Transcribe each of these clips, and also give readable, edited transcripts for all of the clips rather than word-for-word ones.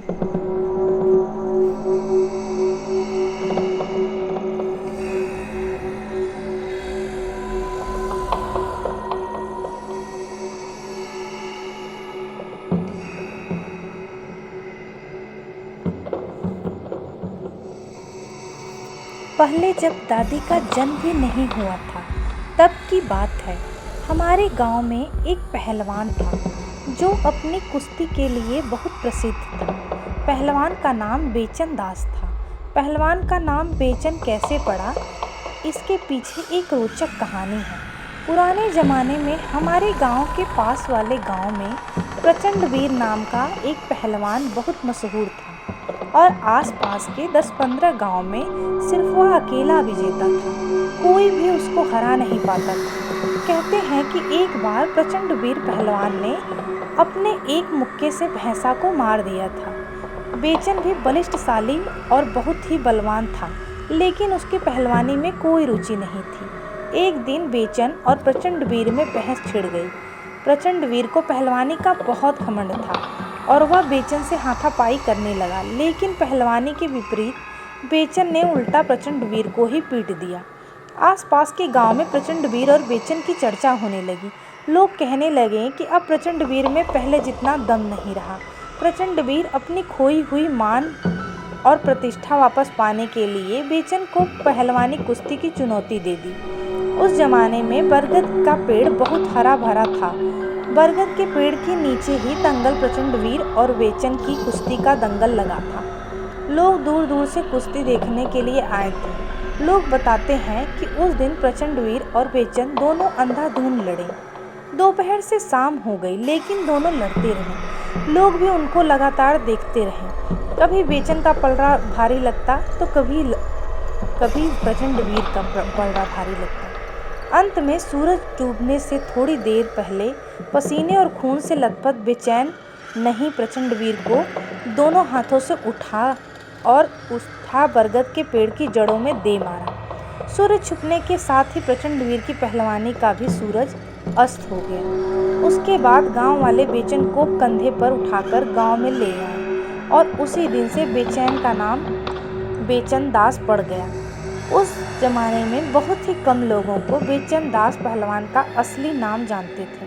पहले जब दादी का जन्म भी नहीं हुआ था तब की बात है। हमारे गांव में एक पहलवान था जो अपनी कुश्ती के लिए बहुत प्रसिद्ध था। पहलवान का नाम बेचन दास था। पहलवान का नाम बेचन कैसे पड़ा, इसके पीछे एक रोचक कहानी है। पुराने ज़माने में हमारे गांव के पास वाले गांव में प्रचंड वीर नाम का एक पहलवान बहुत मशहूर था और आसपास के 10-15 गांव में सिर्फ वह अकेला विजेता था। कोई भी उसको हरा नहीं पाता था। कहते हैं कि एक बार प्रचंड वीर पहलवान ने अपने एक मुक्के से भैंसा को मार दिया था। बेचन भी बलिष्ठशाली और बहुत ही बलवान था, लेकिन उसकी पहलवानी में कोई रुचि नहीं थी। एक दिन बेचन और प्रचंड वीर में बहस छिड़ गई। प्रचंड वीर को पहलवानी का बहुत घमंड था और वह बेचन से हाथापाई करने लगा, लेकिन पहलवानी के विपरीत बेचन ने उल्टा प्रचंड वीर को ही पीट दिया। आसपास के गांव में प्रचंड वीर और बेचन की चर्चा होने लगी। लोग कहने लगे कि अब प्रचंड वीर में पहले जितना दम नहीं रहा। प्रचंड वीर अपनी खोई हुई मान और प्रतिष्ठा वापस पाने के लिए बेचन को पहलवानी कुश्ती की चुनौती दे दी। उस जमाने में बरगद का पेड़ बहुत हरा भरा था। बरगद के पेड़ के नीचे ही दंगल प्रचंड वीर और बेचन की कुश्ती का दंगल लगा था। लोग दूर दूर से कुश्ती देखने के लिए आए थे। लोग बताते हैं कि उस दिन प्रचंड वीर और बेचन दोनों अंधाधुंध लड़े। दोपहर से शाम हो गई, लेकिन दोनों लड़ते रहे। लोग भी उनको लगातार देखते रहे। कभी बेचन का पलड़ा भारी लगता तो कभी प्रचंड वीर का पलड़ा भारी लगता। अंत में सूरज डूबने से थोड़ी देर पहले पसीने और खून से लथपथ बेचैन नहीं प्रचंड वीर को दोनों हाथों से उठा बरगद के पेड़ की जड़ों में दे मारा। सूरज छुपने के साथ ही प्रचंड वीर की पहलवानी का भी सूरज अस्त हो गया। उसके बाद गांव वाले बेचन को कंधे पर उठाकर गांव में ले आए और उसी दिन से बेचैन का नाम बेचन दास पड़ गया। उस जमाने में बहुत ही कम लोगों को बेचन दास पहलवान का असली नाम जानते थे।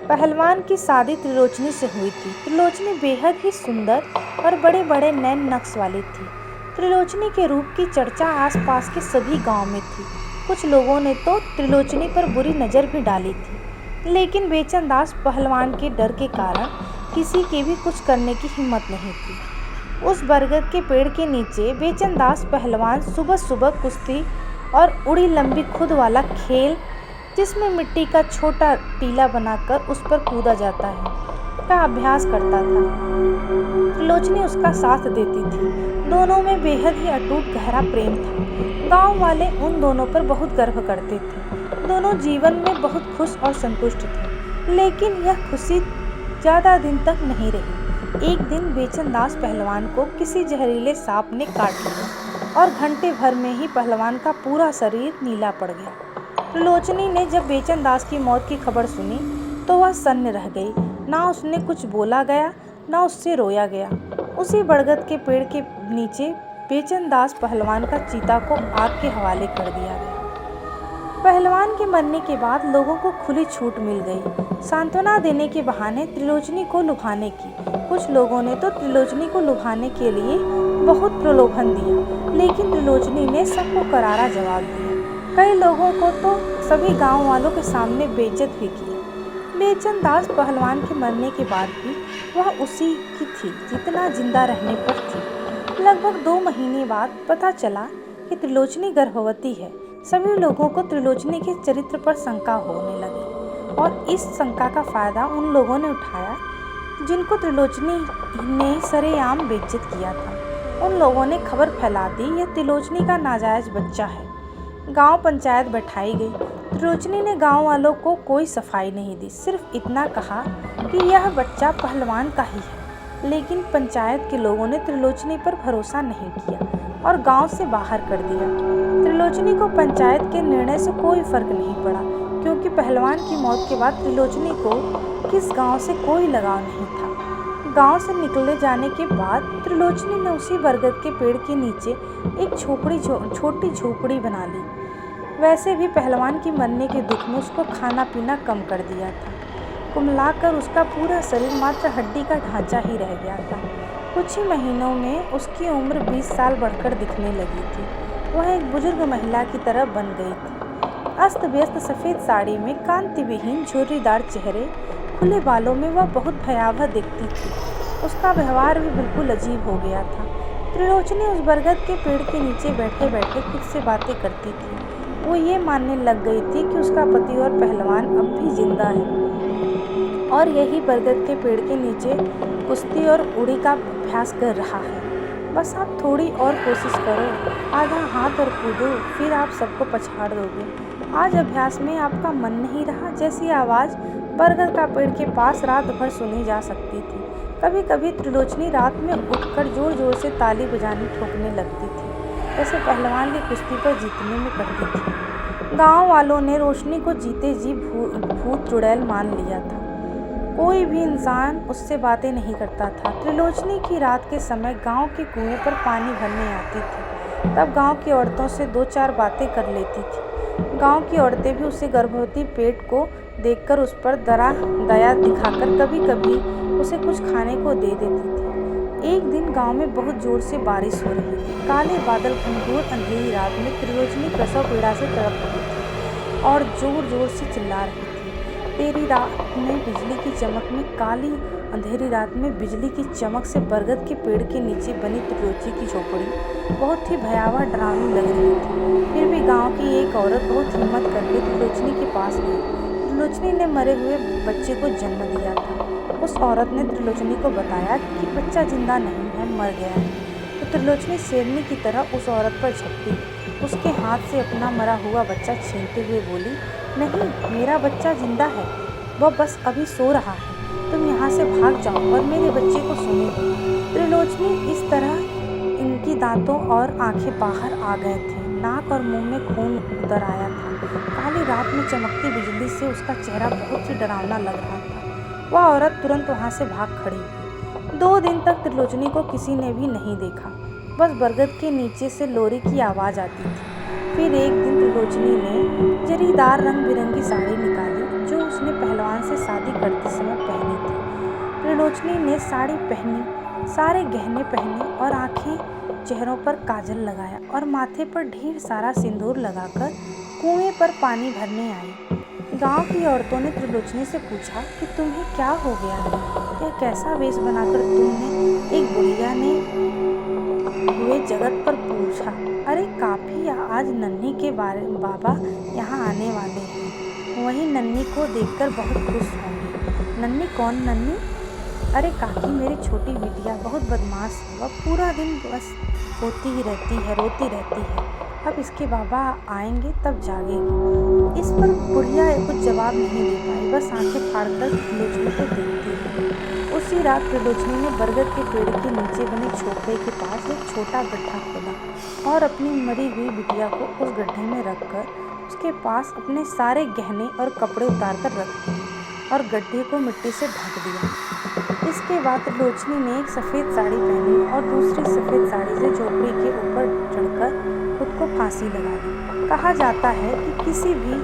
पहलवान की शादी त्रिलोचनी से हुई थी। त्रिलोचनी बेहद ही सुंदर और बड़े बड़े नैन नक्श वाली थी। त्रिलोचनी के रूप की चर्चा आसपास के सभी गांव में थी। कुछ लोगों ने तो त्रिलोचनी पर बुरी नज़र भी डाली थी, लेकिन बेचन दास पहलवान के डर के कारण किसी के भी कुछ करने की हिम्मत नहीं थी। उस बरगद के पेड़ के नीचे बेचन दास पहलवान सुबह सुबह कुश्ती और उड़ी लंबी खुद वाला खेल, जिसमें मिट्टी का छोटा टीला बनाकर उस पर कूदा जाता है, का अभ्यास करता था। त्रिलोचनी उसका साथ देती थी। दोनों में बेहद ही अटूट गहरा प्रेम था। गांव वाले उन दोनों पर बहुत गर्व करते थे। दोनों जीवन में बहुत खुश और संतुष्ट थे, लेकिन यह खुशी ज़्यादा दिन तक नहीं रही। एक दिन बेचन दास पहलवान को किसी जहरीले सांप ने काट लिया और घंटे भर में ही पहलवान का पूरा शरीर नीला पड़ गया। त्रिलोचनी ने जब बेचन दास की मौत की खबर सुनी तो वह सन्न रह गई। ना उसने कुछ बोला गया, ना उससे रोया गया। उसी बरगद के पेड़ के नीचे बेचन दास पहलवान का चीता को आग के हवाले कर दिया गया। पहलवान के मरने के बाद लोगों को खुली छूट मिल गई, सांत्वना देने के बहाने त्रिलोचनी को लुभाने की। कुछ लोगों ने तो त्रिलोचनी को लुभाने के लिए बहुत प्रलोभन दिया, लेकिन त्रिलोचनी ने सबको करारा जवाब दिया। कई लोगों को तो सभी गांव वालों के सामने बेइज्जत भी किया। बेचन दास पहलवान के मरने के बाद भी वह उसी की थी जितना जिंदा रहने पर थी। लगभग 2 महीने बाद पता चला कि त्रिलोचनी गर्भवती है। सभी लोगों को त्रिलोचनी के चरित्र पर शंका होने लगी और इस शंका का फायदा उन लोगों ने उठाया जिनको त्रिलोचनी ने सरेआम बेइज्जत किया था। उन लोगों ने खबर फैला दी यह त्रिलोचनी का नाजायज बच्चा है। गांव पंचायत बैठाई गई। त्रिलोचनी ने गांव वालों को कोई सफाई नहीं दी, सिर्फ इतना कहा कि यह बच्चा पहलवान का ही है। लेकिन पंचायत के लोगों ने त्रिलोचनी पर भरोसा नहीं किया और गांव से बाहर कर दिया। त्रिलोचनी को पंचायत के निर्णय से कोई फर्क नहीं पड़ा, क्योंकि पहलवान की मौत के बाद त्रिलोचनी को किस गांव से कोई लगाव नहीं था। गांव से निकले जाने के बाद त्रिलोचनी ने उसी बरगद के पेड़ के नीचे एक छोटी झोपड़ी बना ली। वैसे भी पहलवान की मरने के दुख में उसको खाना पीना कम कर दिया था। कुम्हलाकर उसका पूरा शरीर मात्र हड्डी का ढांचा ही रह गया था। कुछ ही महीनों में उसकी उम्र 20 साल बढ़कर दिखने लगी थी। वह एक बुजुर्ग महिला की तरह बन गई थी। अस्त व्यस्त सफ़ेद साड़ी में, कांति विहीन झुर्रीदार चेहरे, खुले बालों में वह बहुत भयावह दिखती थी। उसका व्यवहार भी बिल्कुल अजीब हो गया था। त्रिलोचनी उस बरगद के पेड़ के नीचे बैठे बैठे खुद से बातें करती थी। वो ये मानने लग गई थी कि उसका पति और पहलवान अब भी जिंदा है और यही बरगद के पेड़ के नीचे कुश्ती और उड़ी का अभ्यास कर रहा है। बस आप थोड़ी और कोशिश करो, आधा हाथ और कूदो, फिर आप सबको पछाड़ दोगे। आज अभ्यास में आपका मन नहीं रहा। जैसी आवाज़ बरगद का पेड़ के पास रात भर सुनी जा सकती थी। कभी कभी त्रिलोचनी रात में उठकर जोर जोर से ताली बजाने ठोकने लगती थी, जैसे पहलवान की कुश्ती पर जीतने में करती थी। गांव वालों ने रोशनी को जीते जी भूत चुड़ैल मान लिया था। कोई भी इंसान उससे बातें नहीं करता था। त्रिलोचनी की रात के समय गांव के कुएं पर पानी भरने आती थी। तब गांव की औरतों से 2-4 बातें कर लेती थी। गांव की औरतें भी उसे गर्भवती पेट को देखकर उस पर दया दिखाकर कभी कभी उसे कुछ खाने को दे देती थी। एक दिन गांव में बहुत जोर से बारिश हो रही थी। काले बादल घनघोर अंधेरी रात में त्रिलोचनी प्रसव पीड़ा से तड़प रही थी और जोर जोर से चिल्ला रही थी। तेरी रात में बिजली की चमक में, काली अंधेरी रात में बिजली की चमक से बरगद के पेड़ के नीचे बनी त्रिलोचनी की झोपड़ी बहुत ही भयावह डरावनी लग रही थी। फिर भी गांव की एक औरत बहुत हिम्मत करके त्रिलोचनी के पास गई। त्रिलोचनी ने मरे हुए बच्चे को जन्म दिया था। उस औरत ने त्रिलोचनी को बताया कि बच्चा जिंदा नहीं है, मर गया है। तो त्रिलोचनी शेरनी की तरह उस औरत पर झपटी, उसके हाथ से अपना मरा हुआ बच्चा छीनते हुए बोली, नहीं, मेरा बच्चा जिंदा है, वह बस अभी सो रहा है। तुम यहाँ से भाग जाओ और मेरे बच्चे को सोने दो। त्रिलोचनी इस तरह इनकी दांतों और आंखें बाहर आ गए थे। नाक और मुंह में खून उतर आया था। काली रात में चमकती बिजली से उसका चेहरा बहुत ही डरावना लग रहा था। वह औरत तुरंत वहाँ से भाग खड़ी हुई। 2 दिन तक त्रिलोचनी को किसी ने भी नहीं देखा। बस बरगद के नीचे से लोरी की आवाज़ आती थी। फिर एक दिन त्रिलोचनी ने जरीदार रंग बिरंगी साड़ी निकाली जो उसने पहलवान से शादी करते समय पहनी थी। त्रिलोचनी ने साड़ी पहनी, सारे गहने पहने और चेहरों पर काजल लगाया और माथे पर ढेर सारा सिंदूर लगाकर कुएं पर पानी भरने आई। गांव की औरतों ने त्रिलोचनी से पूछा कि तुम्हें क्या हो गया है, यह कैसा वेश बनाकर तुमने? एक बुढ़िया ने हुए जगत पर पूछा, अरे काफी, आज नन्ही के बाबा यहाँ आने वाले हैं, वही नन्ही को देखकर बहुत खुश होंगे। नन्ही कौन? नन्ही? अरे काकी, मेरी छोटी बिटिया बहुत बदमाश है, वह पूरा दिन बस रोती ही रहती है, रोती रहती है। अब इसके बाबा आएंगे तब जागेगी। इस पर बुढ़िया कुछ जवाब नहीं दे पाई, बस आंखें फाड़कर त्रिलोचनी को देखती रही। उसी रात त्रिलोचनी ने बरगद के पेड़ के नीचे बने झोपड़े के पास एक छोटा गड्ढा खोदा और अपनी मरी हुई बिटिया को उस गड्ढे में रखकर उसके पास अपने सारे गहने और कपड़े उतार कर रख दिए और गड्ढे को मिट्टी से ढक दिया। इसके बाद त्रिलोचनी ने एक सफ़ेद साड़ी पहनी और दूसरी सफ़ेद साड़ी से झोपड़ी के ऊपर चढ़कर खुद को फांसी लगा दी। कहा जाता है कि किसी भी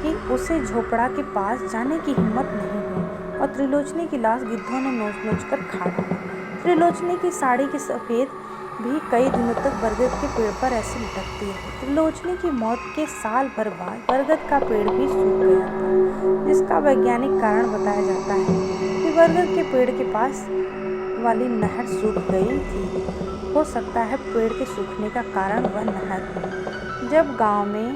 कि उसे झोपड़ा के पास जाने की हिम्मत नहीं हुई और त्रिलोचनी की लाश गिद्धों ने नोच नोच कर खा डाली। त्रिलोचनी की साड़ी की सफ़ेद भी कई दिनों तक बरगद के पेड़ पर ऐसे लटकती रही। त्रिलोचनी की मौत के साल भर बाद बरगद का पेड़ भी सूख गया था, जिसका वैज्ञानिक कारण बताया जाता है कि बरगद के पेड़ के पास वाली नहर सूख गई थी। हो सकता है पेड़ के सूखने का कारण वह नहर हो। जब गांव में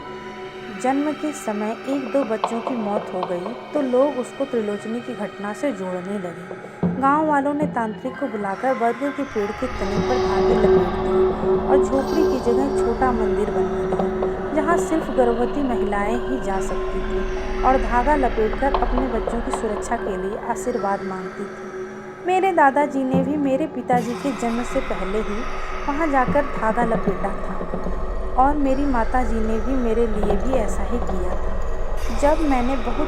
जन्म के समय 1-2 बच्चों की मौत हो गई तो लोग उसको त्रिलोचनी की घटना से जोड़ने लगे। गांव वालों ने तांत्रिक को बुलाकर बरगद के पेड़ के तने पर धागे लपेट दिए और झोपड़ी की जगह छोटा मंदिर बनवा दिया, जहां सिर्फ गर्भवती महिलाएं ही जा सकती थीं और धागा लपेटकर अपने बच्चों की सुरक्षा के लिए आशीर्वाद मांगती थी। मेरे दादाजी ने भी मेरे पिताजी के जन्म से पहले ही वहां जाकर धागा लपेटा था और मेरी माताजी ने भी मेरे लिए भी ऐसा ही किया था। जब मैंने बहुत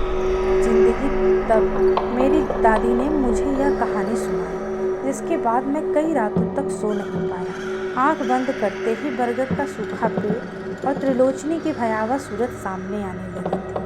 जिंदगी तब मेरी दादी ने मुझे यह कहानी सुनाई। जिसके बाद मैं कई रातों तक सो नहीं पाया। आंख बंद करते ही बरगद का सूखा पेड़ और त्रिलोचनी की भयावह सूरत सामने आने लगी थी।